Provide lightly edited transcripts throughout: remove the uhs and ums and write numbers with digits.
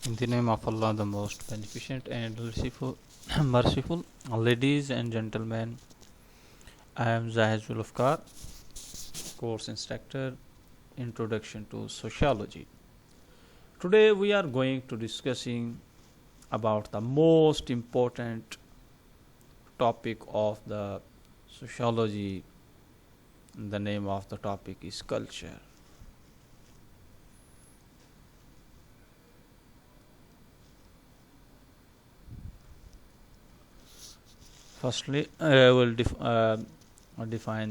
In the name of Allah, the most beneficent and merciful, ladies and gentlemen, I am Zahid Zulufkar, course instructor, Introduction to Sociology. Today we are going to discussing about the most important topic of the sociology. The name of the topic is culture. Firstly, I will define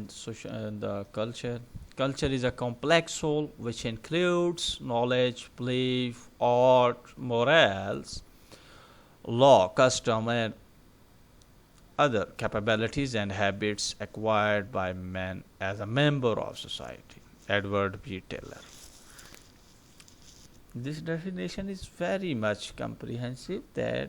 the culture. Culture is a complex whole which includes knowledge, belief, art, morals, law, custom, and other capabilities and habits acquired by man as a member of society. Edward B. Taylor. This definition is very much comprehensive that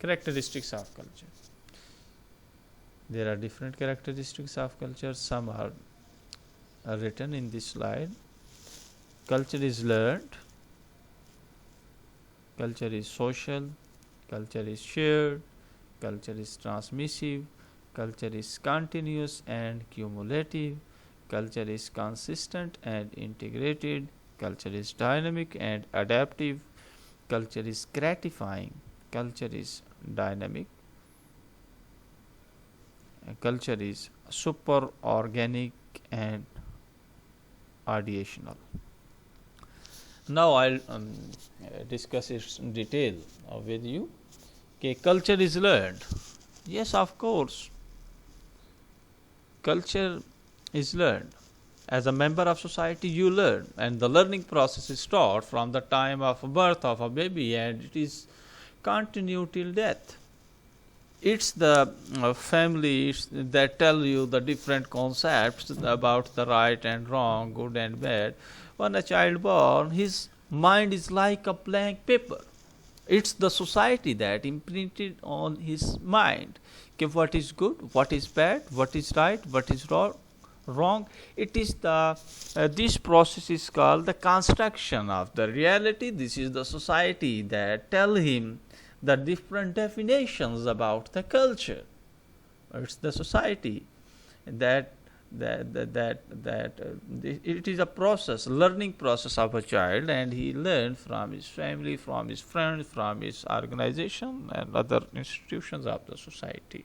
Characteristics of culture. There are different characteristics of culture. Some are written in this slide. Culture is learned, culture is social, culture is shared, culture is transmissive, culture is continuous and cumulative, culture is consistent and integrated, culture is dynamic and adaptive, culture is gratifying, culture is dynamic, culture is super organic and ideational. Now I'll discuss it in detail with you. Okay, culture is learned. Yes, of course. Culture is learned. As a member of society, you learn, and the learning process starts from the time of birth of a baby, and it is continued till death. It's the families that tell you the different concepts about the right and wrong, good and bad. When a child born, his mind is like a blank paper. It's the society that imprinted on his mind what is good, what is bad, what is right, what is wrong. It is the this process is called the construction of the reality. This is the society that tell him the different definitions about the culture. It's the society that it is a process, learning process of a child, and he learns from his family, from his friends, from his organization and other institutions of the society.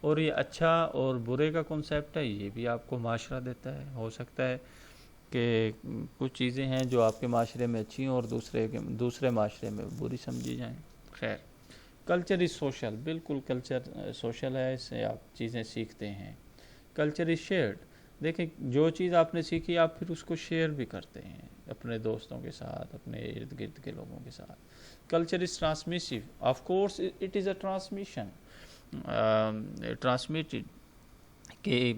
اور یہ اچھا اور برے کا concept ہے، یہ بھی آپ کو معاشرہ دیتا ہے. ہو سکتا ہے کہ کچھ چیزیں ہیں جو آپ کے معاشرے میں اچھی ہیں اور دوسرے معاشرے میں بری سمجھی جائیں. خیر، کلچر از سوشل. بالکل کلچر سوشل ہے، اس سے آپ چیزیں سیکھتے ہیں. کلچر از شیئرڈ. دیکھیں جو چیز آپ نے سیکھی آپ پھر اس کو شیئر بھی کرتے ہیں اپنے دوستوں کے ساتھ، اپنے ارد گرد کے لوگوں کے ساتھ. Culture is transmissive. Of course it is a transmission, transmitted. کہ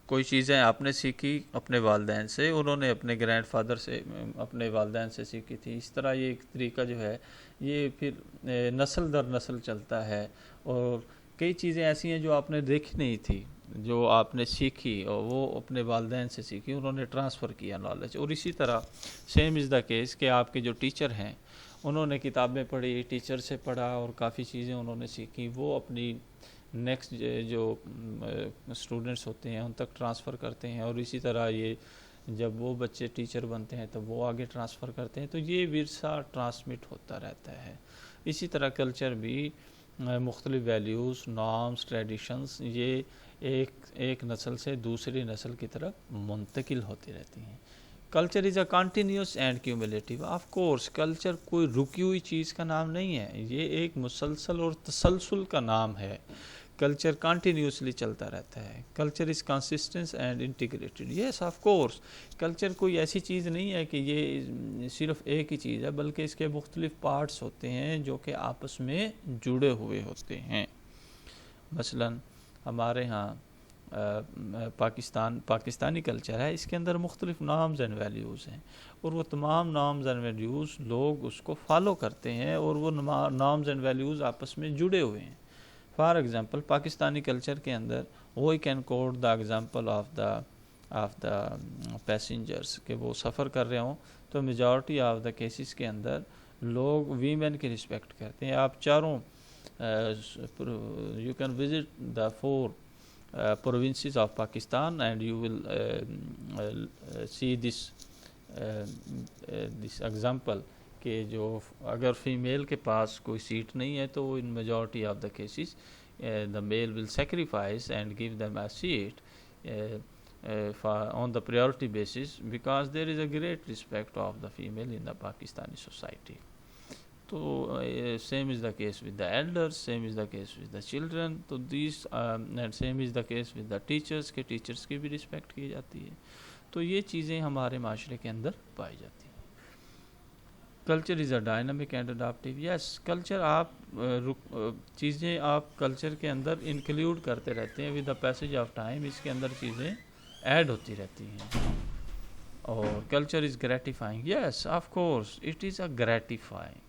کوئی چیزیں آپ نے سیکھی اپنے والدین سے، انہوں نے اپنے گرینڈ فادر سے، اپنے والدین سے سیکھی تھی. اس طرح یہ ایک طریقہ جو ہے یہ پھر نسل در نسل چلتا ہے. اور کئی چیزیں ایسی ہیں جو آپ نے دیکھی نہیں تھی، جو آپ نے سیکھی اور وہ اپنے والدین سے سیکھی، انہوں نے ٹرانسفر کیا نالج. اور اسی طرح سیم از دا کیس کہ آپ کے جو ٹیچر ہیں انہوں نے کتابیں پڑھی، ٹیچر سے پڑھا اور کافی چیزیں انہوں نے سیکھی، وہ اپنی نیکسٹ جو اسٹوڈنٹس ہوتے ہیں ان تک ٹرانسفر کرتے ہیں. اور اسی طرح یہ جب وہ بچے ٹیچر بنتے ہیں تو وہ آگے ٹرانسفر کرتے ہیں. تو یہ ورثہ ٹرانسمٹ ہوتا رہتا ہے. اسی طرح کلچر بھی مختلف ویلیوز، نارمز، ٹریڈیشنز یہ ایک نسل سے دوسری نسل کی طرف منتقل ہوتی رہتی ہیں. Culture is a continuous and cumulative. Of course culture کوئی رکی ہوئی چیز کا نام نہیں ہے، یہ ایک مسلسل اور تسلسل کا نام ہے. کلچر کنٹینیوسلی چلتا رہتا ہے. Culture is consistence and integrated. Yes of course culture کوئی ایسی چیز نہیں ہے کہ یہ صرف ایک ہی چیز ہے، بلکہ اس کے مختلف پارٹس ہوتے ہیں جو کہ آپس میں جڑے ہوئے ہوتے ہیں. مثلا ہمارے ہاں پاکستانی کلچر ہے، اس کے اندر مختلف نارمز اینڈ ویلیوز ہیں، اور وہ تمام نارمز اینڈ ویلیوز لوگ اس کو فالو کرتے ہیں، اور وہ نارمز اینڈ ویلیوز آپس میں جڑے ہوئے ہیں. فار ایگزامپل پاکستانی کلچر کے اندر we can quote the example of the passengers, کہ وہ سفر کر رہے ہوں تو میجورٹی آف دا کیسز کے اندر لوگ ویمن کی رسپیکٹ کرتے ہیں. آپ چاروں you can visit the 4 provinces of Pakistan and you will see this example کہ جو اگر فیمیل کے پاس کوئی سیٹ نہیں ہے تو in majority of the cases the male will sacrifice and give them a seat on the priority basis, because there is a great respect of the female in the Pakistani society. تو same is the case with the elders, same is the case with the children. تو these and same is the case with the teachers، کہ teachers کی بھی respect کی جاتی ہے. تو یہ چیزیں ہمارے معاشرے کے اندر پائی جاتی ہیں. Culture is a dynamic and adaptive. Yes culture چیزیں آپ کلچر کے اندر انکلیوڈ کرتے رہتے ہیں with the passage of time. اس کے اندر چیزیں ایڈ ہوتی رہتی ہیں. اور culture is gratifying. Yes of course it is a gratifying.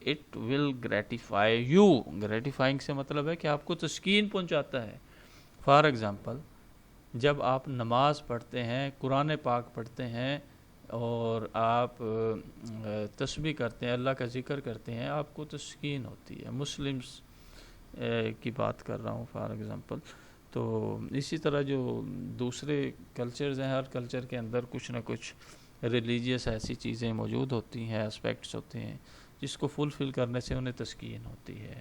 It will gratify you. Gratifying سے مطلب ہے کہ آپ کو تسکین پہنچاتا ہے. فار ایگزامپل جب آپ نماز پڑھتے ہیں، قرآن پاک پڑھتے ہیں اور آپ تسبیح کرتے ہیں، اللہ کا ذکر کرتے ہیں، آپ کو تسکین ہوتی ہے. مسلمس کی بات کر رہا ہوں فار ایگزامپل. تو اسی طرح جو دوسرے کلچرز ہیں، ہر کلچر کے اندر کچھ نہ کچھ ریلیجیس ایسی چیزیں موجود ہوتی ہیں، اسپیکٹس ہوتے ہیں جس کو فلفل کرنے سے انہیں تسکین ہوتی ہے.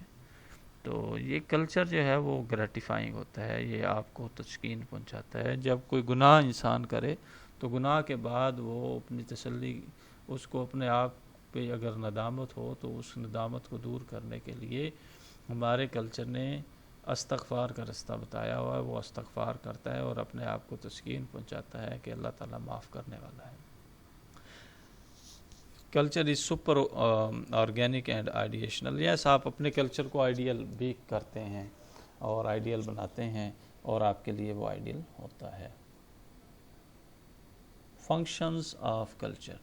تو یہ کلچر جو ہے وہ گریٹیفائنگ ہوتا ہے، یہ آپ کو تسکین پہنچاتا ہے. جب کوئی گناہ انسان کرے تو گناہ کے بعد وہ اپنی تسلی، اس کو اپنے آپ پہ اگر ندامت ہو تو اس ندامت کو دور کرنے کے لیے ہمارے کلچر نے استغفار کا رستہ بتایا ہوا ہے. وہ استغفار کرتا ہے اور اپنے آپ کو تسکین پہنچاتا ہے کہ اللہ تعالیٰ معاف کرنے والا ہے. Culture is super organic and ideational. Yes آپ اپنے کلچر کو آئیڈیل بھی کرتے ہیں اور آئیڈیل بناتے ہیں اور آپ کے لیے وہ آئیڈیل ہوتا ہے. Functions of culture.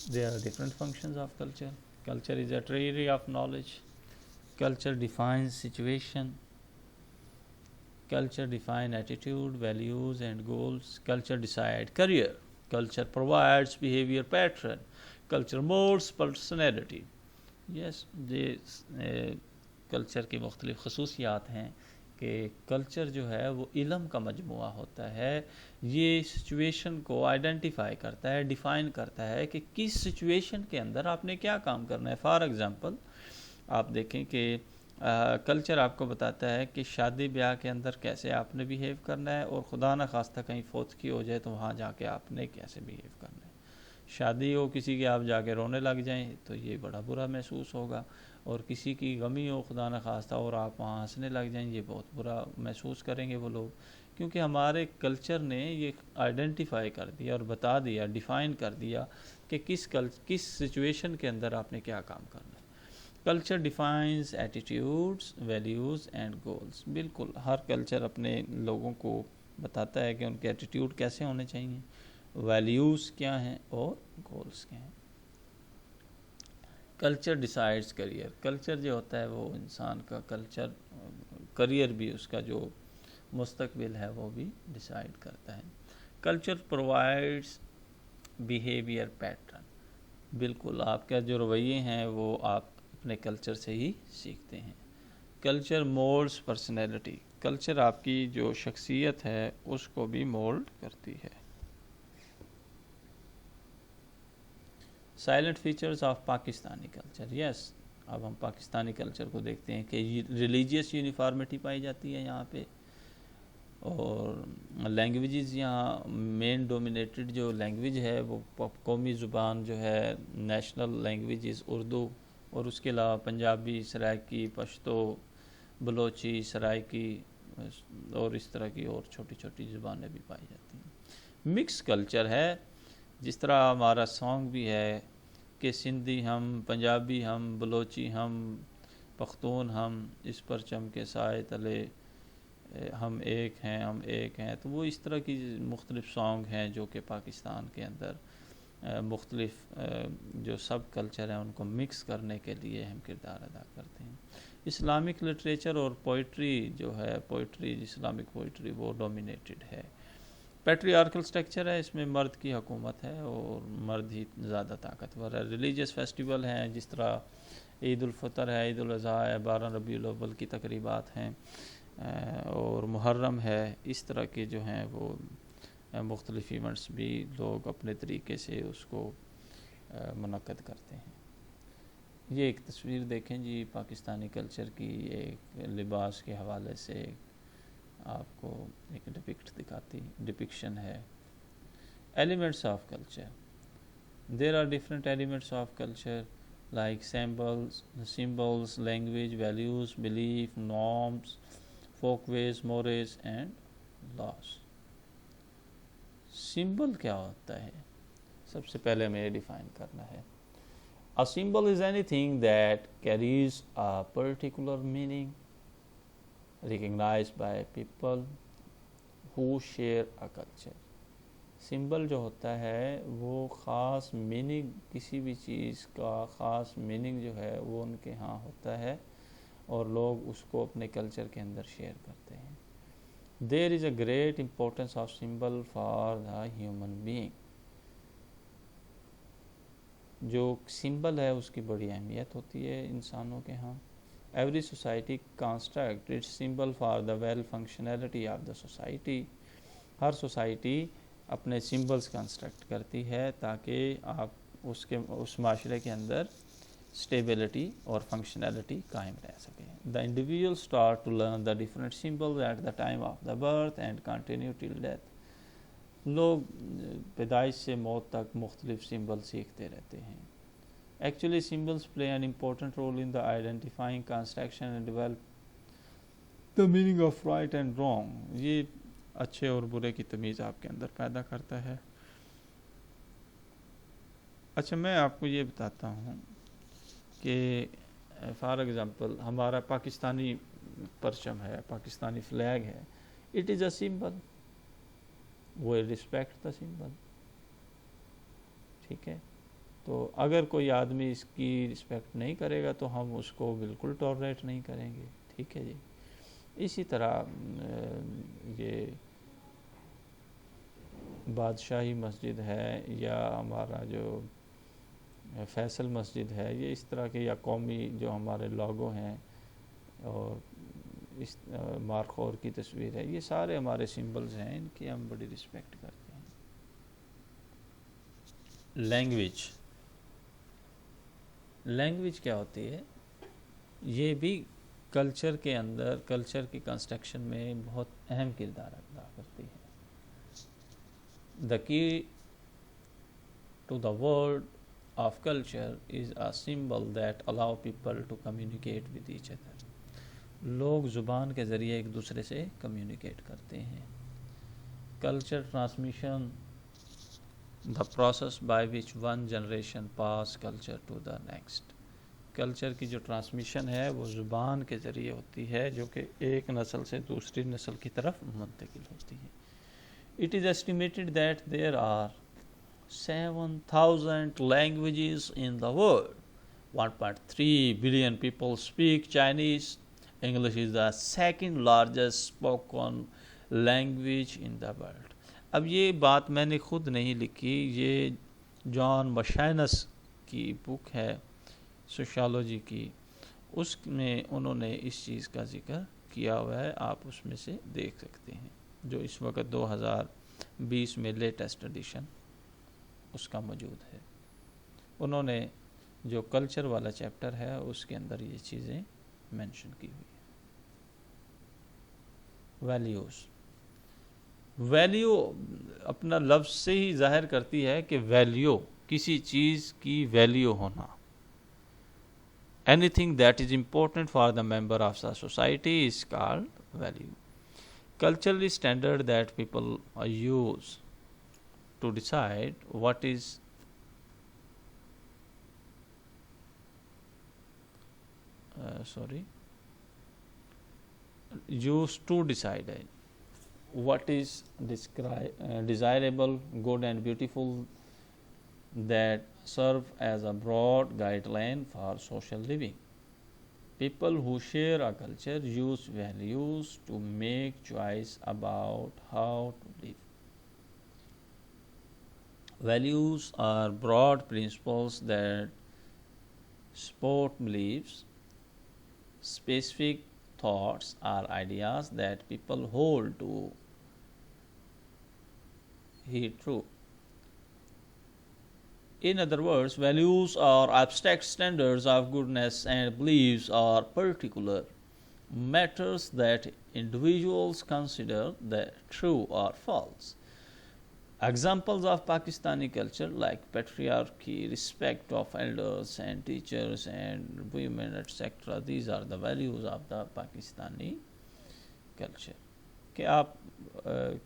There are different functions of culture. Culture is a treasury of knowledge. Culture defines situation. Culture defines attitude, values and goals. Culture decides career. Culture provides behavior pattern. Culture molds personality. Yes, یہ culture کی مختلف خصوصیات ہیں کہ culture جو ہے وہ علم کا مجموعہ ہوتا ہے. یہ سچویشن کو آئیڈینٹیفائی کرتا ہے، ڈیفائن کرتا ہے کہ کس سچویشن کے اندر آپ نے کیا کام کرنا ہے. فار ایگزامپل آپ دیکھیں کہ کلچر آپ کو بتاتا ہے کہ شادی بیاہ کے اندر کیسے آپ نے بیہیو کرنا ہے، اور خدا نہ خواستہ کہیں فوت کی ہو جائے تو وہاں جا کے آپ نے کیسے بیہیو کرنا ہے۔ شادی ہو کسی کی، آپ جا کے رونے لگ جائیں تو یہ بڑا برا محسوس ہوگا، اور کسی کی غمی ہو خدا نہ خواستہ اور آپ وہاں ہنسنے لگ جائیں، یہ بہت برا محسوس کریں گے وہ لوگ، کیونکہ ہمارے کلچر نے یہ آئیڈینٹیفائی کر دیا اور بتا دیا، ڈیفائن کر دیا کہ کس سچویشن کے اندر آپ نے کیا کام کرنا ہے۔ Culture defines attitudes, values and goals. بالکل ہر کلچر اپنے لوگوں کو بتاتا ہے کہ ان کے ایٹیٹیوڈ کیسے ہونے چاہیے، ویلیوز کیا ہیں اور گولز کیا ہیں۔ Culture ڈیسائیڈز career. کلچر جو ہوتا ہے وہ انسان کا کریئر بھی، اس کا جو مستقبل ہے وہ بھی ڈیسائیڈ کرتا ہے۔ Culture provides behaviour pattern. بالکل آپ کا جو رویے ہیں وہ آپ اپنے کلچر سے ہی سیکھتے ہیں۔ Culture moulds personality. کلچر آپ کی جو شخصیت ہے اس کو بھی مولڈ کرتی ہے۔ Salient features of Pakistani culture. Yes, اب ہم پاکستانی کلچر کو دیکھتے ہیں کہ ریلیجیس یونیفارمٹی پائی جاتی ہے یہاں پہ، اور لینگویجز یہاں مین ڈومینیٹڈ جو لینگویج ہے وہ قومی زبان جو ہے، نیشنل لینگویجز اردو، اور اس کے علاوہ پنجابی، سرائکی، پشتو، بلوچی، سرائکی، اور اس طرح کی اور چھوٹی چھوٹی زبانیں بھی پائی جاتی ہیں۔ مکس کلچر ہے، جس طرح ہمارا سانگ بھی ہے کہ سندھی ہم، پنجابی ہم، بلوچی ہم، پختون ہم، اس پرچم کے سائے تلے ہم ایک ہیں، ہم ایک ہیں۔ تو وہ اس طرح کی مختلف سانگ ہیں جو کہ پاکستان کے اندر مختلف جو سب کلچر ہیں ان کو مکس کرنے کے لیے ہم کردار ادا کرتے ہیں۔ اسلامک لٹریچر اور پوئٹری جو ہے، پوئٹری اسلامک پوئٹری وہ ڈومینیٹڈ ہے۔ پیٹریارکل سٹرکچر ہے، اس میں مرد کی حکومت ہے اور مرد ہی زیادہ طاقتور ہے۔ ریلیجیس فیسٹیول ہیں جس طرح عید الفطر ہے، عید الاضحیٰ ہے، 12 ربیع الاول کی تقریبات ہیں، اور محرم ہے، اس طرح کے جو ہیں وہ مختلف ایونٹس بھی لوگ اپنے طریقے سے اس کو منعقد کرتے ہیں۔ یہ ایک تصویر دیکھیں جی پاکستانی کلچر کی، ایک لباس کے حوالے سے آپ کو ایک ڈپکشن ہے۔ Elements of culture. There are different elements of culture like symbols, language, values, belief, norms, folkways, mores and laws۔ Symbol کیا ہوتا ہے؟ سب سے پہلے ہمیں یہ ڈیفائن کرنا ہے۔ A symbol is anything that carries a particular meaning recognized by people who share a culture۔ Symbol جو ہوتا ہے وہ خاص میننگ، کسی بھی چیز کا خاص میننگ جو ہے وہ ان کے ہاں ہوتا ہے، اور لوگ اس کو اپنے کلچر کے اندر شیئر کرتے ہیں۔ There is a great importance of symbol for the human being. جو سمبل ہے اس کی بڑی اہمیت ہوتی ہے انسانوں کے ہاں۔ Every society construct its symbol for the well functionality of the society. ہر سوسائٹی اپنے سمبلز کنسٹرکٹ کرتی ہے تاکہ آپ اس معاشرے کے اندر اسٹیبلٹی اور فنکشنلٹی قائم رہ سکے۔ The individual start to learn the different symbols at the time of the birth and continue till death. لوگ پیدائش سے موت تک مختلف سمبل سیکھتے رہتے ہیں۔ Actually symbols play an important role in the identifying construction and develop the meaning of right and wrong. یہ اچھے اور برے کی تمیز آپ کے اندر پیدا کرتا ہے۔ اچھا میں آپ کو یہ بتاتا ہوں کہ فار ایگزامپل ہمارا پاکستانی پرچم ہے، پاکستانی فلیگ ہے، اٹ از اے سمبل، وہ رسپیکٹ دا سمبل، ٹھیک ہے۔ تو اگر کوئی آدمی اس کی رسپیکٹ نہیں کرے گا تو ہم اس کو بالکل ٹالریٹ نہیں کریں گے، ٹھیک ہے جی۔ اسی طرح یہ بادشاہی مسجد ہے یا ہمارا جو فیصل مسجد ہے، یہ اس طرح کے یا قومی جو ہمارے لوگو ہیں اور اس مارخور کی تصویر ہے، یہ سارے ہمارے سمبلز ہیں، ان کی ہم بڑی رسپیکٹ کرتے ہیں۔ لینگویج کیا ہوتی ہے؟ یہ بھی کلچر کے اندر، کلچر کی کنسٹرکشن میں بہت اہم کردار ادا کرتی ہے. The key to the world of culture is a symbol that allow people to communicate with each other. لوگ زبان کے ذریعے ایک دوسرے سے کمیونیکیٹ کرتے ہیں. Culture transmission the process by which one generation pass culture to the next. Culture کی جو ٹرانسمیشن ہے وہ زبان کے ذریعے ہوتی ہے جو کہ ایک نسل سے دوسری نسل کی طرف منتقل ہوتی ہے. It is estimated that there are 7,000 languages in the world. 1.3 billion people speak Chinese. English is the second largest spoken language in the world. اب یہ بات میں نے خود نہیں لکھی، یہ جان مشائنس کی بک ہے سوشالوجی کی، اس میں انہوں نے اس چیز کا ذکر کیا ہوا ہے، آپ اس میں سے دیکھ سکتے ہیں، جو اس وقت 2020 میں لیٹسٹ ایڈیشن اس کا موجود ہے. انہوں نے جو کلچر والا چیپٹر ہے اس کے اندر یہ چیزیں مینشن کی ہوئی ہیں. ویلیوز، ویلیو اپنا لفظ سے ہی ظاہر کرتی ہے کہ ویلیو، کسی چیز کی ویلیو ہونا. Anything that is important for the member of the society is called value. Cultural standard that people use to decide what is used to decide what is desirable, good and beautiful, that serve as a broad guideline for social living. People who share a culture use values to make choice about how to live. Values are broad principles that support beliefs, specific thoughts or ideas that people hold to heed true. In other words, values are abstract standards of goodness and beliefs are particular matters that individuals consider that true or false. Examples of Pakistani culture like patriarchy, respect of elders and teachers and women, etc. These are the values of the Pakistani culture. کہ آپ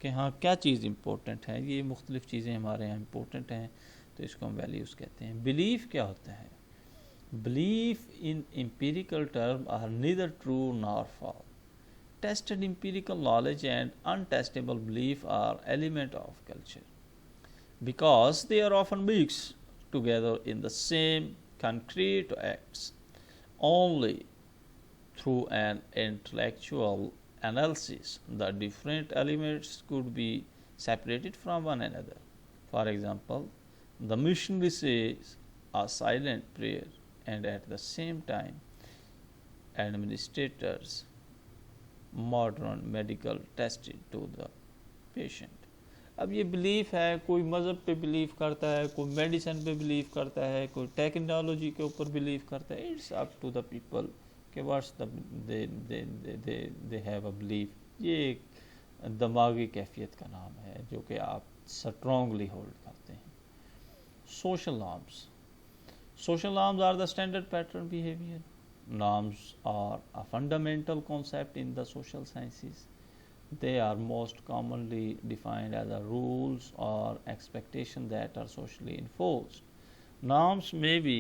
کہ ہاں کیا چیز important ہے، یہ مختلف چیزیں ہمارے یہاں امپورٹنٹ ہیں تو اس کو ہم ویلیوز کہتے ہیں. بلیف کیا ہوتا ہے؟ Belief in empirical term are neither true nor false. Tested empirical knowledge and untestable belief are element of culture because they are often mixed together in the same concrete acts. Only through an intellectual analysis the different elements could be separated from one another. For example, the missionary says a silent prayer and at the same time administrators modern medical test to the patient. اب یہ belief ہے، کوئی مذہب پہ belief کرتا ہے، کوئی medicine پہ بلیف کرتا ہے، کوئی ٹیکنالوجی کے اوپر بلیف کرتا ہے. It's up to the people کہ what's they have a belief. یہ ایک دماغی کیفیت کا نام ہے جو کہ آپ اسٹرانگلی ہولڈ کرتے ہیں. Social norms. Social norms are the standard pattern behavior. Norms are a fundamental concept in the social sciences. They are most commonly defined as the rules or expectations that are socially enforced. Norms may be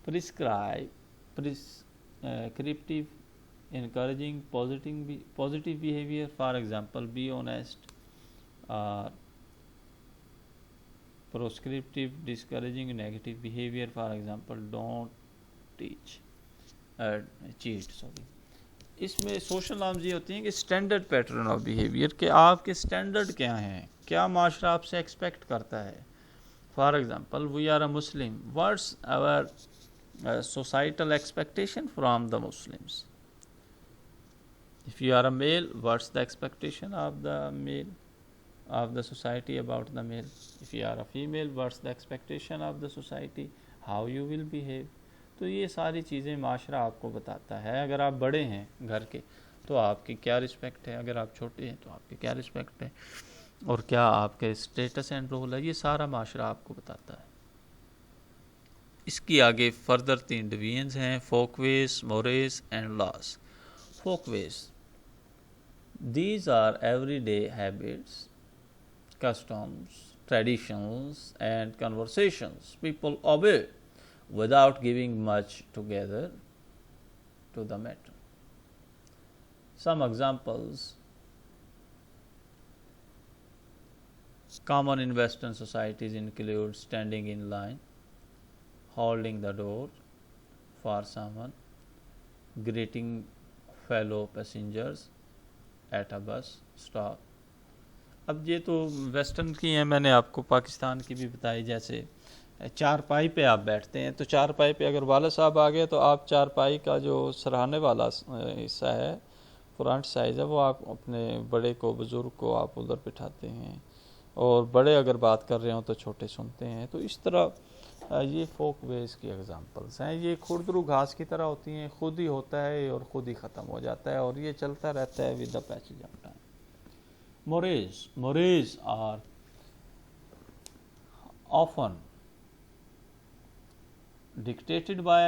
prescriptive, encouraging positive behavior. For example, be honest. Proscriptive, discouraging negative behavior. For example, don't cheat. اس میں social norms یہ ہوتی ہیں کہ standard pattern of behaviour, کہ آپ کے standard کیا ہیں، کیا معاشرہ آپ سے ایکسپیکٹ کرتا ہے. For example, we are a Muslim, what's our societal expectation from the Muslims. If you are a male, what's the expectation of the male, of the society about the male? If you are a female, what's the expectation of the society, how you will behave? تو یہ ساری چیزیں معاشرہ آپ کو بتاتا ہے. اگر آپ بڑے ہیں گھر کے تو آپ کی کیا رسپیکٹ ہے، اگر آپ چھوٹے ہیں تو آپ کی کیا رسپیکٹ ہے، اور کیا آپ کے اسٹیٹس اینڈ رول ہے، یہ سارا معاشرہ آپ کو بتاتا ہے. اس کی آگے فردر 3 ڈویژنز ہیں: folkways, mores and laws. Folkways, these are everyday habits, customs, traditions, and conversations people obey without giving much together to the matter. Some examples: common in Western societies include standing in line, holding the door for someone, greeting fellow passengers at a bus stop. اب یہ تو western کی ہیں، میں نے آپ کو پاکستان کی بھی بتائی. جیسے چارپائی پہ آپ بیٹھتے ہیں تو چارپائی پہ اگر والد صاحب آ گئے تو آپ چارپائی کا جو سرہانے والا حصہ ہے، فرنٹ سائز ہے، وہ آپ اپنے بڑے کو، بزرگ کو آپ ادھر بٹھاتے ہیں، اور بڑے اگر بات کر رہے ہوں تو چھوٹے سنتے ہیں. تو اس طرح یہ فوک ویز کی ایگزامپلس ہیں. یہ کھردرو گھاس کی طرح ہوتی ہیں، خود ہی ہوتا ہے اور خود ہی ختم ہو جاتا ہے، اور یہ چلتا رہتا ہے with the passage of time. Mores are often dictated by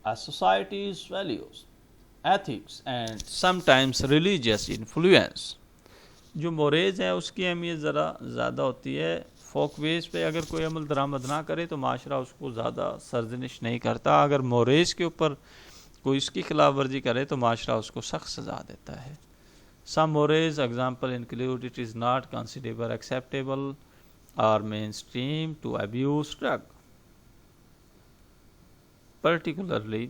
a society's values, ethics, and sometimes religious influence. جو موریز ہے اس کی اہمیت ذرا زیادہ ہوتی ہے. فوک ویز پہ اگر کوئی عمل درآمد نہ کرے تو معاشرہ اس کو زیادہ سرزنش نہیں کرتا. اگر موریز کے اوپر کوئی اس کی خلاف ورزی کرے تو معاشرہ اس کو سخت سزا دیتا ہے. Some mores example include: it is not considered acceptable or mainstream to abuse drug, particularly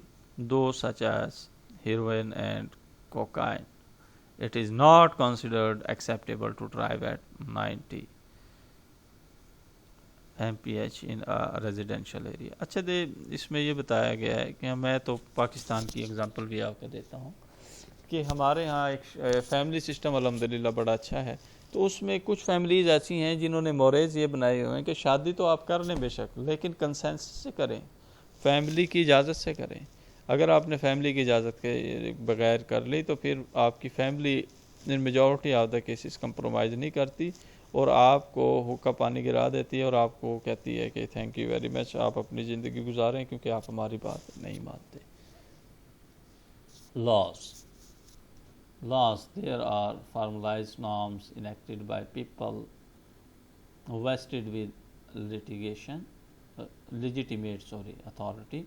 those such as heroin and cocaine. It is not considered acceptable to drive at 90 mph in a residential area. اچھا دے اس میں یہ بتایا گیا ہے کہ میں تو پاکستان کی اگزامپل بھی آپ کو دیتا ہوں کہ ہمارے ہاں ایک فیملی سسٹم الحمدللہ بڑا اچھا ہے. تو اس میں کچھ فیملیز ایسی ہیں جنہوں نے موریز یہ بنائے ہوئے ہیں کہ شادی تو آپ کر لیں بے شک، لیکن کنسنس سے کریں، فیملی کی اجازت سے کریں. اگر آپ نے فیملی کی اجازت کے بغیر کر لی تو پھر آپ کی family in majority of the cases compromise نہیں کرتی، اور آپ کو حقہ پانی گرا دیتی ہے، اور آپ کو کہتی ہے کہ تھینک یو ویری مچ، آپ اپنی زندگی گزاریں کیونکہ آپ ہماری بات نہیں مانتے. Laws. There are formalized norms enacted by people vested with legitimate authority.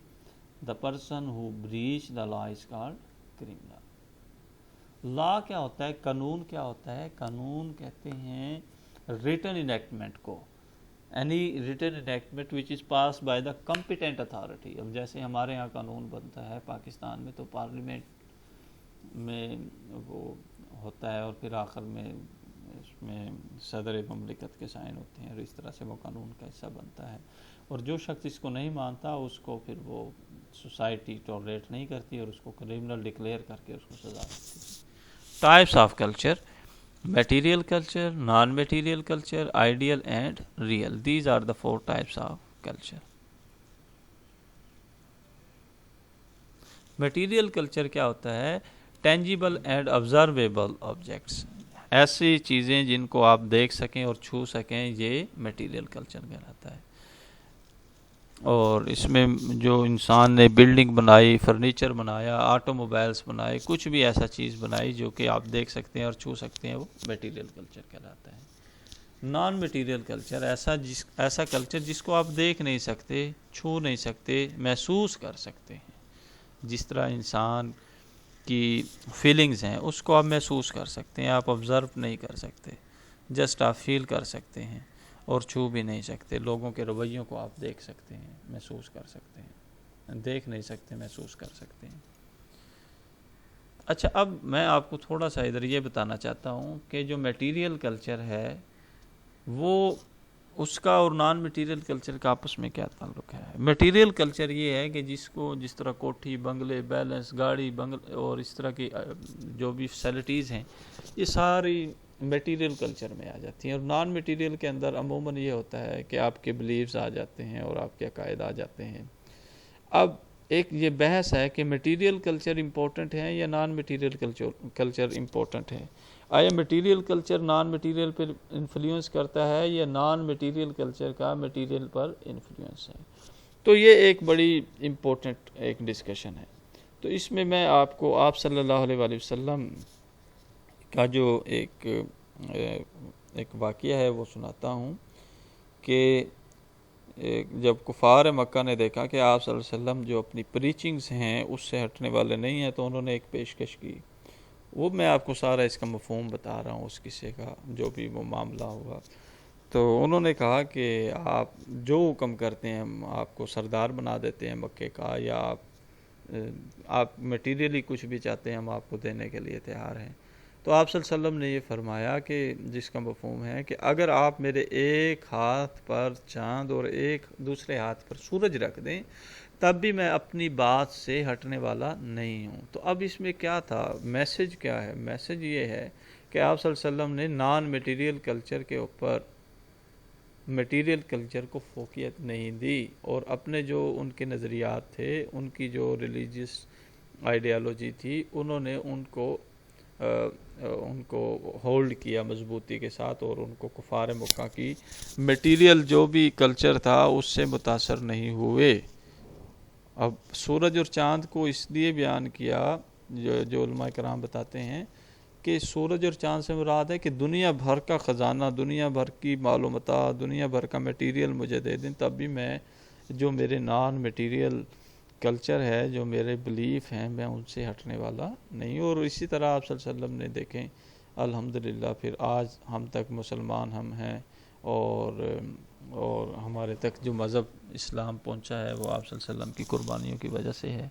The person who breach the law is called criminal. لا کیا ہوتا ہے؟ قانون کیا ہوتا ہے؟ قانون کہتے ہیں written enactment کو. Any written enactment which is passed by the competent authority. اب جیسے ہمارے ہاں قانون بنتا ہے پاکستان میں تو پارلیمنٹ میں وہ ہوتا ہے، اور پھر آخر میں اس میں صدر مملکت کے سائن ہوتے ہیں، اور اس طرح سے وہ قانون کا حصہ بنتا ہے. اور جو شخص اس کو نہیں مانتا اس کو پھر وہ سوسائٹی ٹالریٹ نہیں کرتی، اور اس کو کرمنل ڈکلیئر کر کے اس کو سزا دیتی ہے. Types of culture: material culture, non material culture, ideal and real. These are the 4 types of culture. Material culture کیا ہوتا ہے؟ ٹینجیبل اینڈ آبزرویبل آبجیکٹس، ایسی چیزیں جن کو آپ دیکھ سکیں اور چھو سکیں، یہ میٹیریل کلچر کہلاتا ہے. اور اس میں جو انسان نے بلڈنگ بنائی، فرنیچر بنایا، آٹو موبائلس بنائے، کچھ بھی ایسا چیز بنائی جو کہ آپ دیکھ سکتے ہیں اور چھو سکتے ہیں، وہ میٹیریل کلچر کہلاتا ہے. نان میٹیریل کلچر ایسا کلچر جس کو آپ دیکھ نہیں سکتے، چھو نہیں سکتے، محسوس کر سکتے ہیں. جس طرح انسان کی فیلنگز ہیں اس کو آپ محسوس کر سکتے ہیں، آپ آبزرو نہیں کر سکتے، جسٹ آپ فیل کر سکتے ہیں اور چھو بھی نہیں سکتے. لوگوں کے رویوں کو آپ دیکھ سکتے ہیں، محسوس کر سکتے ہیں، دیکھ نہیں سکتے، محسوس کر سکتے ہیں. اچھا اب میں آپ کو تھوڑا سا ادھر یہ بتانا چاہتا ہوں کہ جو میٹیریل کلچر ہے وہ اس کا اور نان میٹیریل کلچر کا آپس میں کیا تعلق ہے. میٹیریل کلچر یہ ہے کہ جس طرح کوٹھی، بنگلے، بیلنس، گاڑی، اور اس طرح کی جو بھی فیسلٹیز ہیں یہ ساری میٹیریل کلچر میں آ جاتی ہیں. اور نان میٹیریل کے اندر عموماً یہ ہوتا ہے کہ آپ کے بلیفز آ جاتے ہیں اور آپ کے عقائد آ جاتے ہیں. اب ایک یہ بحث ہے کہ میٹیریل کلچر امپورٹنٹ ہے یا نان میٹیریل کلچر امپورٹنٹ ہے. آیا میٹیریل کلچر نان میٹیریل پر انفلوئنس کرتا ہے یا نان میٹیریل کلچر کا میٹیریل پر انفلوئنس ہے؟ تو یہ ایک بڑی امپورٹنٹ ایک ڈسکشن ہے. تو اس میں آپ کو آپ صلی اللہ علیہ وآلہ وسلم کا جو ایک واقعہ ہے وہ سناتا ہوں کہ جب کفار مکہ نے دیکھا کہ آپ صلی اللہ علیہ وسلم جو اپنی پریچنگز ہیں اس سے ہٹنے والے نہیں ہیں، تو انہوں نے ایک پیشکش کی. وہ میں آپ کو سارا اس کا مفہوم بتا رہا ہوں اس قصے کا، جو بھی وہ معاملہ ہوا. تو انہوں نے کہا کہ آپ جو حکم کرتے ہیں ہم آپ کو سردار بنا دیتے ہیں مکے کا، یا آپ میٹیریلی کچھ بھی چاہتے ہیں ہم آپ کو دینے کے لیے تیار ہیں. تو آپ صلی اللہ علیہ وسلم نے یہ فرمایا کہ جس کا مفہوم ہے کہ اگر آپ میرے ایک ہاتھ پر چاند اور ایک دوسرے ہاتھ پر سورج رکھ دیں تب بھی میں اپنی بات سے ہٹنے والا نہیں ہوں. تو اب اس میں کیا تھا، میسج کیا ہے؟ میسج یہ ہے کہ آپ صلی اللہ علیہ وسلم نے نان میٹیریل کلچر کے اوپر میٹیریل کلچر کو فوقیت نہیں دی، اور اپنے جو ان کے نظریات تھے، ان کی جو ریلیجیس آئیڈیالوجی تھی، انہوں نے ان کو ہولڈ کیا مضبوطی کے ساتھ، اور ان کو کفار مکہ کی میٹیریل جو بھی کلچر تھا اس سے متاثر نہیں ہوئے. اب سورج اور چاند کو اس لیے بیان کیا، جو علماء کرام بتاتے ہیں کہ سورج اور چاند سے مراد ہے کہ دنیا بھر کا خزانہ، دنیا بھر کی معلومات، دنیا بھر کا میٹیریل مجھے دے دیں، تب بھی میں جو میرے نان میٹیریل کلچر ہے، جو میرے بلیف ہیں، میں ان سے ہٹنے والا نہیں. اور اسی طرح آپ صلی اللہ علیہ وسلم نے دیکھیں الحمدللہ پھر آج ہم تک مسلمان ہم ہیں، اور ہمارے تک جو مذہب اسلام پہنچا ہے وہ آپ صلی اللہ علیہ وسلم کی قربانیوں کی وجہ سے ہے.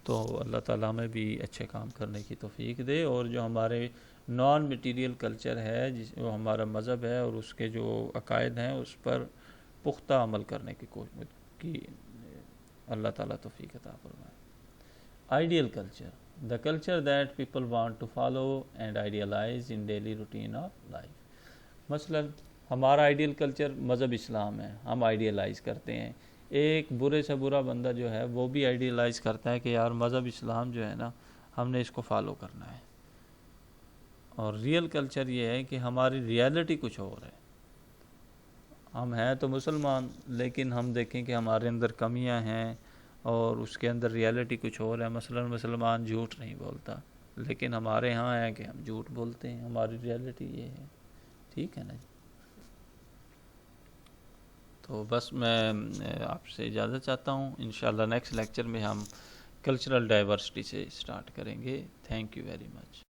تو اللہ تعالیٰ میں بھی اچھے کام کرنے کی توفیق دے، اور جو ہمارے نان میٹیریل کلچر ہے، جو ہمارا مذہب ہے اور اس کے جو عقائد ہیں اس پر پختہ عمل کرنے کی کوشش کی اللہ تعالیٰ توفیق عطا فرمائے. Ideal culture, the culture that people want to follow and idealize in daily routine of life. مثلا ہمارا آئیڈیل کلچر مذہب اسلام ہے، ہم آئیڈیلائز کرتے ہیں. ایک برے سے برا بندہ جو ہے وہ بھی آئیڈیلائز کرتا ہے کہ یار مذہب اسلام جو ہے نا، ہم نے اس کو فالو کرنا ہے. اور ریئل کلچر یہ ہے کہ ہماری ریالٹی کچھ اور ہے. ہم ہیں تو مسلمان، لیکن ہم دیکھیں کہ ہمارے اندر کمیاں ہیں اور اس کے اندر ریالٹی کچھ اور ہے. مثلا مسلمان جھوٹ نہیں بولتا، لیکن ہمارے ہاں ہے کہ ہم جھوٹ بولتے ہیں. ہماری ریالٹی یہ ہے. ٹھیک ہے نا جی؟ تو بس میں آپ سے اجازت چاہتا ہوں. انشاءاللہ نیکسٹ لیکچر میں ہم کلچرل ڈائیورسٹی سے اسٹارٹ کریں گے. Thank you very much.